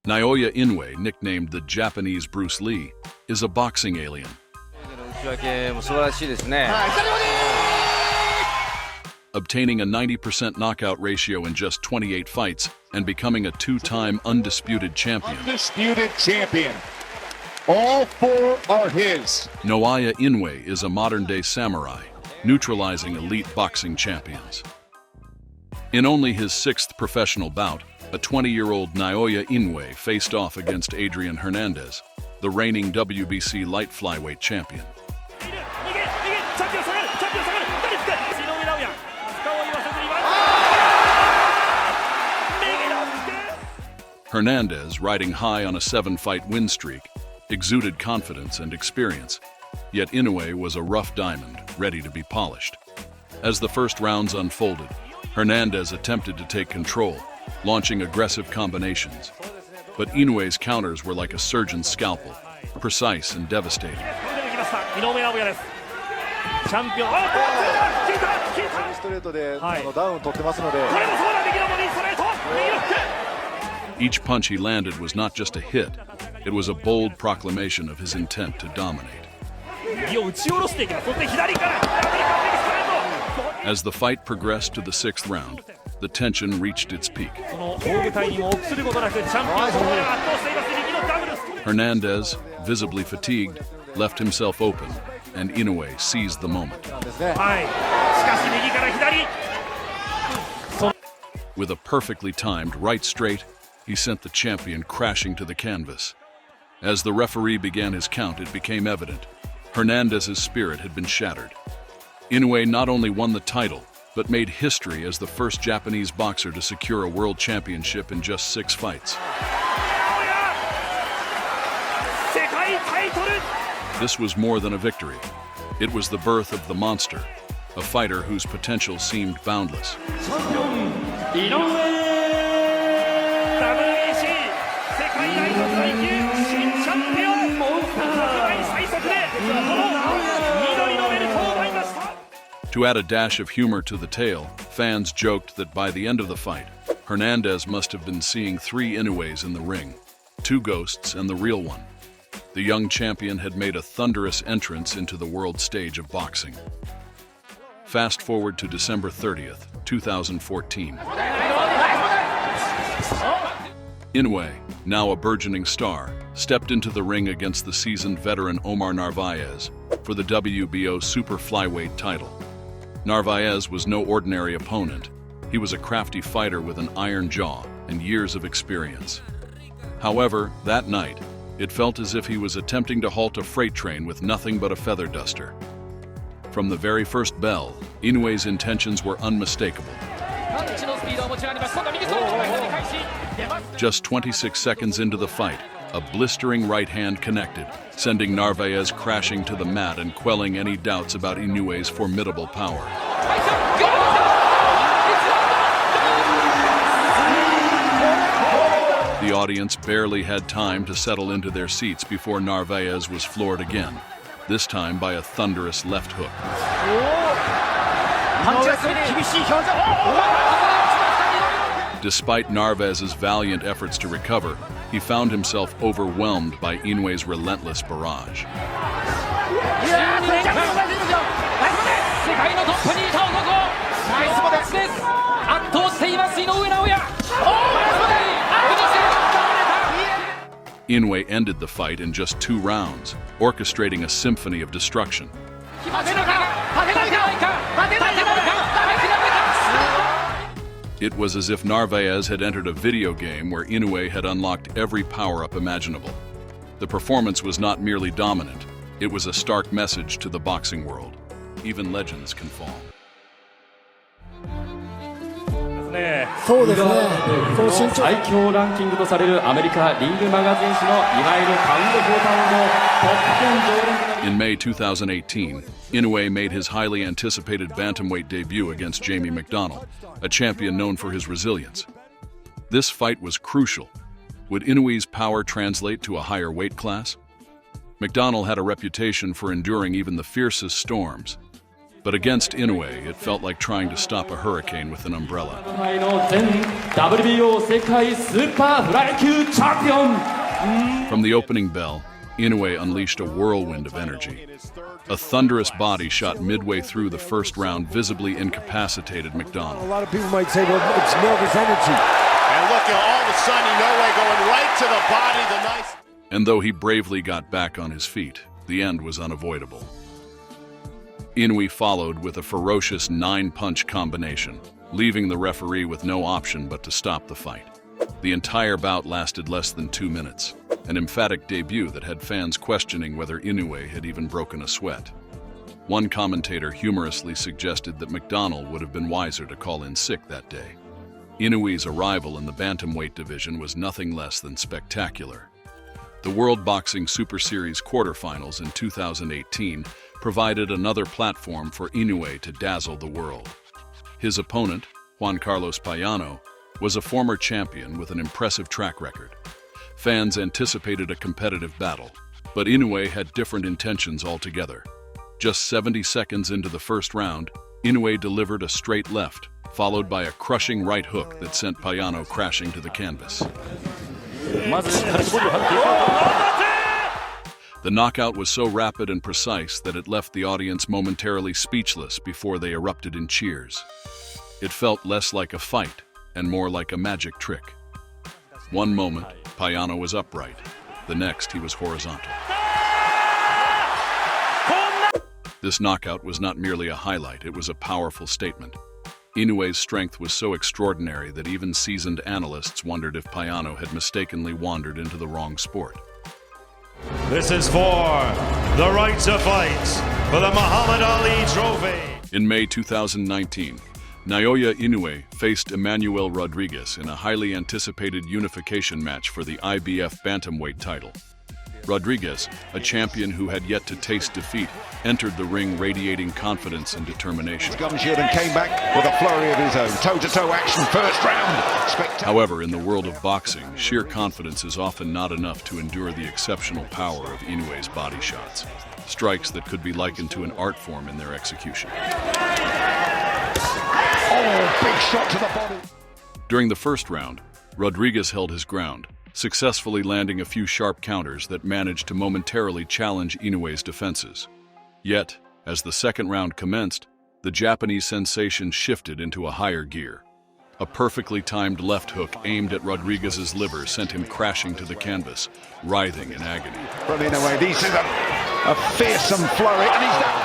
Naoya Inoue, nicknamed the Japanese Bruce Lee, is a boxing alien. Obtaining a 90% knockout ratio in just 28 fights and becoming a two-time undisputed champion. Undisputed champion. All four are his. Naoya Inoue is a modern-day samurai, neutralizing elite boxing champions. In only his sixth professional bout, a 20-year-old Naoya Inoue faced off against Adrian Hernandez, the reigning WBC light flyweight champion. Hernandez, riding high on a 7-fight win streak, exuded confidence and experience, yet Inoue was a rough diamond, ready to be polished. As the first rounds unfolded, Hernandez attempted to take control, launching aggressive combinations. But Inoue's counters were like a surgeon's scalpel, precise and devastating. Each punch he landed was not just a hit, it was a bold proclamation of his intent to dominate. As the fight progressed to the 6th round, the tension reached its peak. Hernandez, visibly fatigued, left himself open, and Inoue seized the moment. With a perfectly timed right straight, he sent the champion crashing to the canvas. As the referee began his count, it became evident Hernandez's spirit had been shattered. Inoue not only won the title, but made history as the first Japanese boxer to secure a world championship in just 6 fights. This was more than a victory. It was the birth of the monster, a fighter whose potential seemed boundless. To add a dash of humor to the tale, fans joked that by the end of the fight, Hernandez must have been seeing 3 Inoues in the ring, 2 ghosts and the real one. The young champion had made a thunderous entrance into the world stage of boxing. Fast forward to December 30th, 2014. Inoue, now a burgeoning star, stepped into the ring against the seasoned veteran Omar Narvaez for the WBO super flyweight title. Narvaez was no ordinary opponent. He was a crafty fighter with an iron jaw and years of experience. However, that night, it felt as if he was attempting to halt a freight train with nothing but a feather duster. From the very first bell, Inoue's intentions were unmistakable. Just 26 seconds into the fight, a blistering right hand connected, sending Narvaez crashing to the mat and quelling any doubts about Inoue's formidable power. The audience barely had time to settle into their seats before Narvaez was floored again, this time by a thunderous left hook. Despite Narvaez's valiant efforts to recover, he found himself overwhelmed by Inoue's relentless barrage. Inoue ended the fight in just 2 rounds, orchestrating a symphony of destruction. It was as if Narvaez had entered a video game where Inoue had unlocked every power-up imaginable. The performance was not merely dominant, it was a stark message to the boxing world. Even legends can fall. そうですね。この身長最強ランキングとされるアメリカリングマガジン誌のいわゆるパウンド・フォー・パウンドトップ10常連。 In May 2018, Inoue made his highly anticipated Bantamweight debut against Jamie McDonnell, a champion known for his resilience. This fight was crucial. Would Inoue's power translate to a higher weight class? McDonnell had a reputation for enduring even the fiercest storms. But against Inoue, it felt like trying to stop a hurricane with an umbrella. 前の前 WBO 世界スーパーフライ級チャンピオン From the opening bell, Inoue unleashed a whirlwind of energy. A thunderous body shot midway through the first round visibly incapacitated A McDonald. lot of people might say, well, it's nervous energy. And look, all of a sudden, Inoue going right to the body. The nice. And though he bravely got back on his feet, the end was unavoidable. Inoue followed with a ferocious 9-punch combination, leaving the referee with no option but to stop the fight. The entire bout lasted less than 2 minutes, an emphatic debut that had fans questioning whether Inoue had even broken a sweat. One commentator humorously suggested that McDonald would have been wiser to call in sick that day. Inoue's arrival in the Bantamweight division was nothing less than spectacular. The World Boxing Super Series quarterfinals in 2018 provided another platform for Inoue to dazzle the world. His opponent, Juan Carlos Payano, was a former champion with an impressive track record. Fans anticipated a competitive battle, but Inoue had different intentions altogether. Just 70 seconds into the first round, Inoue delivered a straight left, followed by a crushing right hook that sent Payano crashing to the canvas. The knockout was so rapid and precise that it left the audience momentarily speechless before they erupted in cheers. It felt less like a fight and more like a magic trick. One moment, Payano was upright. The next, he was horizontal. This knockout was not merely a highlight, it was a powerful statement. Inoue's strength was so extraordinary that even seasoned analysts wondered if Payano had mistakenly wandered into the wrong sport. This is for the right to fight for the Muhammad Ali Trophy. In May 2019, Naoya Inoue faced Emmanuel Rodriguez in a highly anticipated unification match for the IBF Bantamweight title. Rodriguez, a champion who had yet to taste defeat, entered the ring radiating confidence and determination. Gum shield and came back with a flurry of his own. Toe-to-toe action, first round. Spectacular. However, in the world of boxing, sheer confidence is often not enough to endure the exceptional power of Inoue's body shots, strikes that could be likened to an art form in their execution. Oh, big shot to the body. During the first round, Rodriguez held his ground, successfully landing a few sharp counters that managed to momentarily challenge Inoue's defenses. Yet, as the second round commenced, the Japanese sensation shifted into a higher gear. A perfectly timed left hook aimed at Rodriguez's liver sent him crashing to the canvas, writhing in agony. From Inoue, this is a fearsome flurry, and he's down.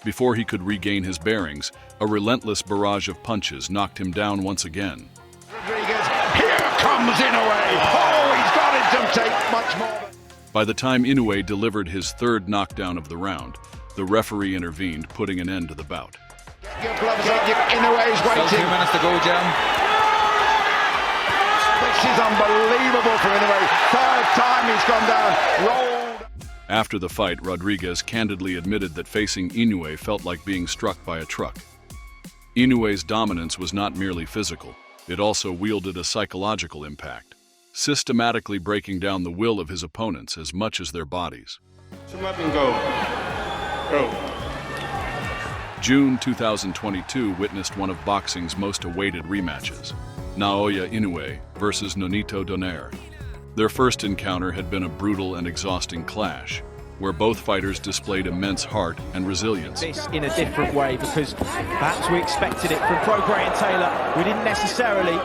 Before he could regain his bearings, a relentless barrage of punches knocked him down once again. Rodriguez, here comes Inoue. Oh, he's got it, don't take much more. By the time Inoue delivered his third knockdown of the round, the referee intervened, putting an end to the bout. Give gloves up, Inoue's waiting. Still 2 minutes to go, Jam. This is unbelievable for Inoue. Third time he's gone down, rolled. After the fight, Rodriguez candidly admitted that facing Inoue felt like being struck by a truck. Inoue's dominance was not merely physical, it also wielded a psychological impact, systematically breaking down the will of his opponents as much as their bodies. Come up and go. Go. June 2022 witnessed one of boxing's most awaited rematches, Naoya Inoue versus Nonito Donaire. Their first encounter had been a brutal and exhausting clash, where both fighters displayed immense heart and resilience. This in a different way, because perhaps we expected it from Pro Grant Taylor. We didn't necessarily.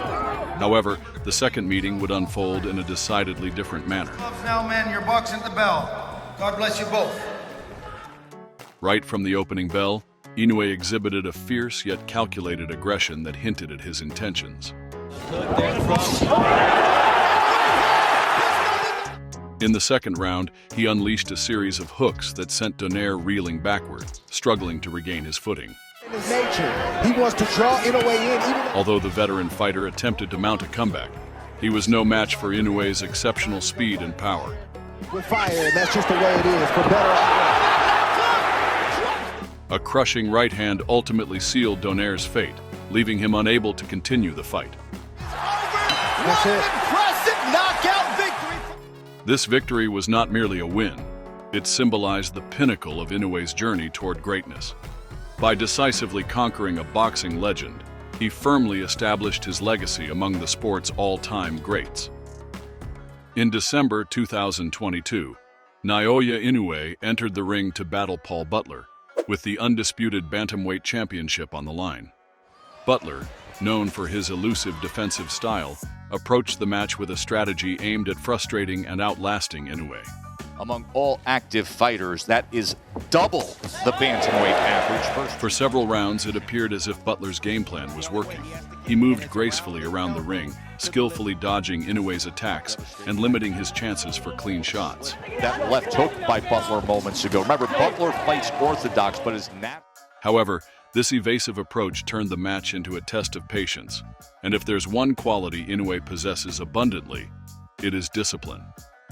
However, the second meeting would unfold in a decidedly different manner. Now, man, you're boxing the bell. God bless you both. Right from the opening bell, Inoue exhibited a fierce yet calculated aggression that hinted at his intentions. In the second round, he unleashed a series of hooks that sent Donaire reeling backward, struggling to regain his footing. In his nature, he wants to draw Inoue in. Although the veteran fighter attempted to mount a comeback, he was no match for Inoue's exceptional speed and power. With fire, and that's just the way it is, for better or worse. A crushing right hand ultimately sealed Donaire's fate, leaving him unable to continue the fight. That's it. Impressive knockout victory. This victory was not merely a win, it symbolized the pinnacle of Inoue's journey toward greatness. By decisively conquering a boxing legend, he firmly established his legacy among the sport's all-time greats. In December 2022, Naoya Inoue entered the ring to battle Paul Butler, with the undisputed Bantamweight championship on the line. Butler, known for his elusive defensive style, approached the match with a strategy aimed at frustrating and outlasting Inoue. Among all active fighters, that is double the bantamweight average. For several rounds, it appeared as if Butler's game plan was working. He moved gracefully around the ring, skillfully dodging Inoue's attacks and limiting his chances for clean shots. That left hook by Butler moments ago. Remember, Butler fights orthodox, but is not. However, this evasive approach turned the match into a test of patience. And if there's one quality Inoue possesses abundantly, it is discipline.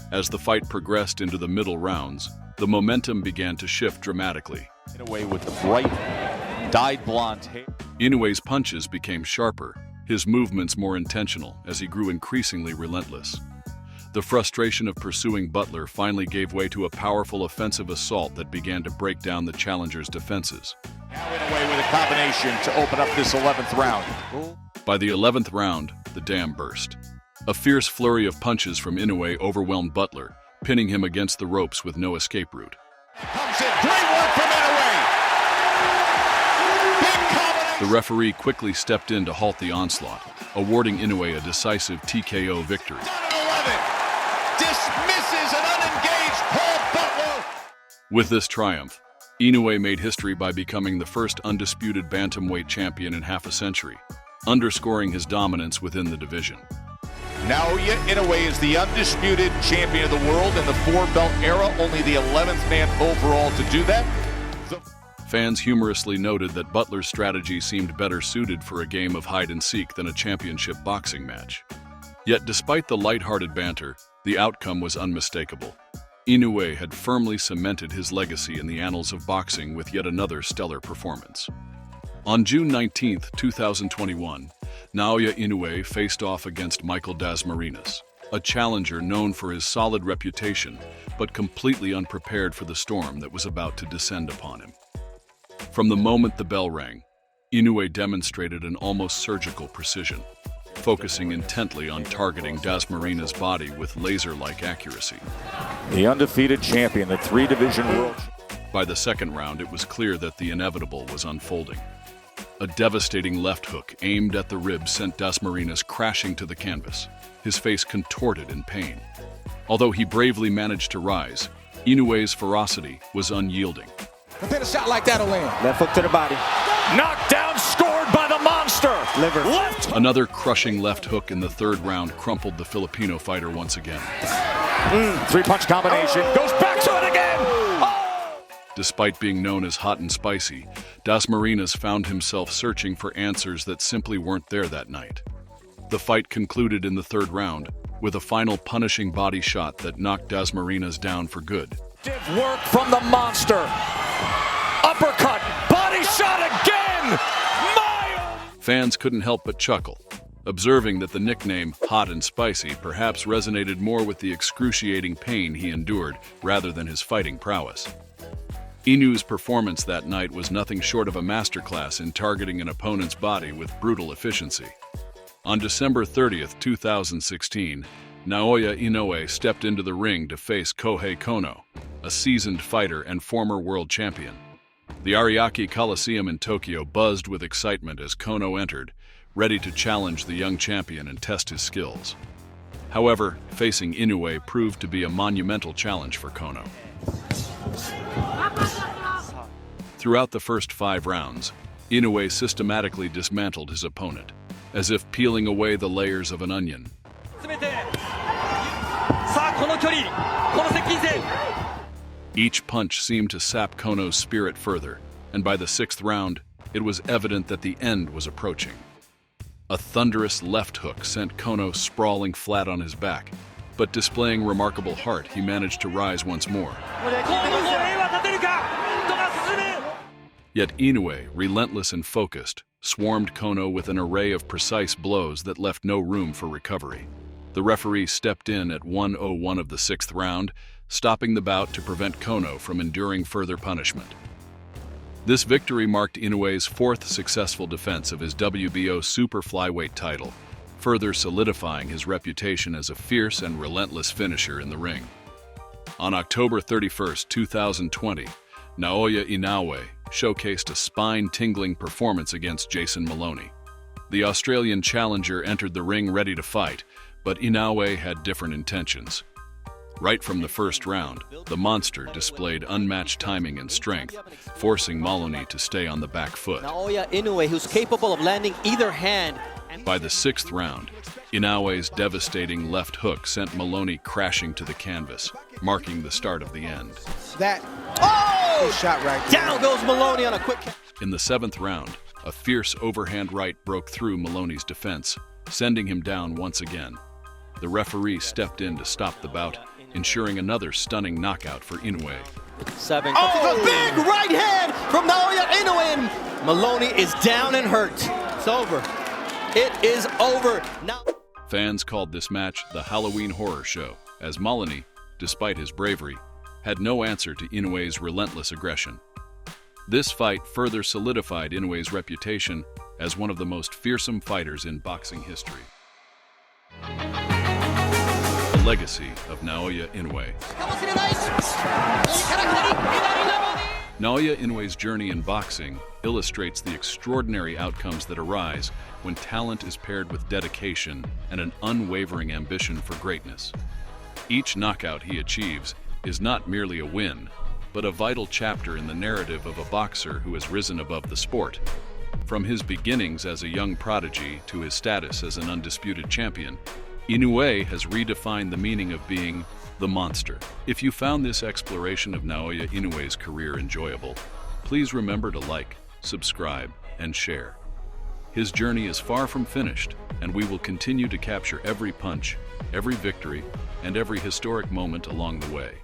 As the fight progressed into the middle rounds, the momentum began to shift dramatically. Inoue with the bright, dyed blonde hair. Inoue's punches became sharper, his movements more intentional as he grew increasingly relentless. The frustration of pursuing Butler finally gave way to a powerful offensive assault that began to break down the challenger's defenses. Now Inoue with a combination to open up this 11th round. By the 11th round, the dam burst. A fierce flurry of punches from Inoue overwhelmed Butler, pinning him against the ropes with no escape route. Comes in, great work from Inoue! Big combination! The referee quickly stepped in to halt the onslaught, awarding Inoue a decisive TKO victory. Down at 11, dismisses an unengaged Paul Butler! With this triumph, Inoue made history by becoming the first undisputed bantamweight champion in half a century, underscoring his dominance within the division. Naoya Inoue is the undisputed champion of the world in the four-belt era, only the 11th man overall to do that. Fans humorously noted that Butler's strategy seemed better suited for a game of hide-and-seek than a championship boxing match. Yet despite the lighthearted banter, the outcome was unmistakable. Inoue had firmly cemented his legacy in the annals of boxing with yet another stellar performance. On June 19, 2021, Naoya Inoue faced off against Michael Dasmarinas, a challenger known for his solid reputation, but completely unprepared for the storm that was about to descend upon him. From the moment the bell rang, Inoue demonstrated an almost surgical precision, focusing intently on targeting Dasmarina's body with laser-like accuracy. The undefeated champion, the three-division world. By the second round, it was clear that the inevitable was unfolding. A devastating left hook aimed at the ribs sent Dasmarinas crashing to the canvas, his face contorted in pain. Although he bravely managed to rise, Inoue's ferocity was unyielding. Then a shot like that'll land. Left hook to the body. Knocked down, scored by the monster. Liver. Left. Another crushing left hook in the third round crumpled the Filipino fighter once again. Three-punch combination. Goes back to it again. Despite being known as hot and spicy, Dasmarinas found himself searching for answers that simply weren't there that night. The fight concluded in the third round, with a final punishing body shot that knocked Dasmarinas down for good. Work from the monster. Uppercut. Body shot again. Fans couldn't help but chuckle, observing that the nickname Hot and Spicy perhaps resonated more with the excruciating pain he endured rather than his fighting prowess. Inoue's performance that night was nothing short of a masterclass in targeting an opponent's body with brutal efficiency. On December 30, 2016, Naoya Inoue stepped into the ring to face Kohei Kono, a seasoned fighter and former world champion. The Ariake Coliseum in Tokyo buzzed with excitement as Kono entered, ready to challenge the young champion and test his skills. However, facing Inoue proved to be a monumental challenge for Kono. Throughout the first 5 rounds, Inoue systematically dismantled his opponent, as if peeling away the layers of an onion. Each punch seemed to sap Kono's spirit further, and by the 6th round, it was evident that the end was approaching. A thunderous left hook sent Kono sprawling flat on his back, but displaying remarkable heart, he managed to rise once more. Yet Inoue, relentless and focused, swarmed Kono with an array of precise blows that left no room for recovery. The referee stepped in at 1:01 of the 6th round, stopping the bout to prevent Kono from enduring further punishment. This victory marked Inoue's fourth successful defense of his WBO super flyweight title, further solidifying his reputation as a fierce and relentless finisher in the ring. On October 31, 2020, Naoya Inoue showcased a spine-tingling performance against Jason Maloney. The Australian challenger entered the ring ready to fight, but Inoue had different intentions. Right from the first round, the monster displayed unmatched timing and strength, forcing Maloney to stay on the back foot. Naoya Inoue, who's capable of landing either hand. By the sixth round, Inoue's devastating left hook sent Maloney crashing to the canvas, marking the start of the end. Shot right there. Down goes Maloney on a quick. In the seventh round, a fierce overhand right broke through Maloney's defense, sending him down once again. The referee stepped in to stop the bout, ensuring another stunning knockout for Inoue. A big right hand from Naoya Inoue, and Maloney is down and hurt. It's over. It is over. Now. Fans called this match the Halloween Horror Show, as Maloney, despite his bravery, had no answer to Inoue's relentless aggression. This fight further solidified Inoue's reputation as one of the most fearsome fighters in boxing history. The legacy of Naoya Inoue. Naoya Inoue's journey in boxing illustrates the extraordinary outcomes that arise when talent is paired with dedication and an unwavering ambition for greatness. Each knockout he achieves is not merely a win, but a vital chapter in the narrative of a boxer who has risen above the sport. From his beginnings as a young prodigy to his status as an undisputed champion, Inoue has redefined the meaning of being the monster. If you found this exploration of Naoya Inoue's career enjoyable, please remember to like, subscribe, and share. His journey is far from finished, and we will continue to capture every punch, every victory, and every historic moment along the way.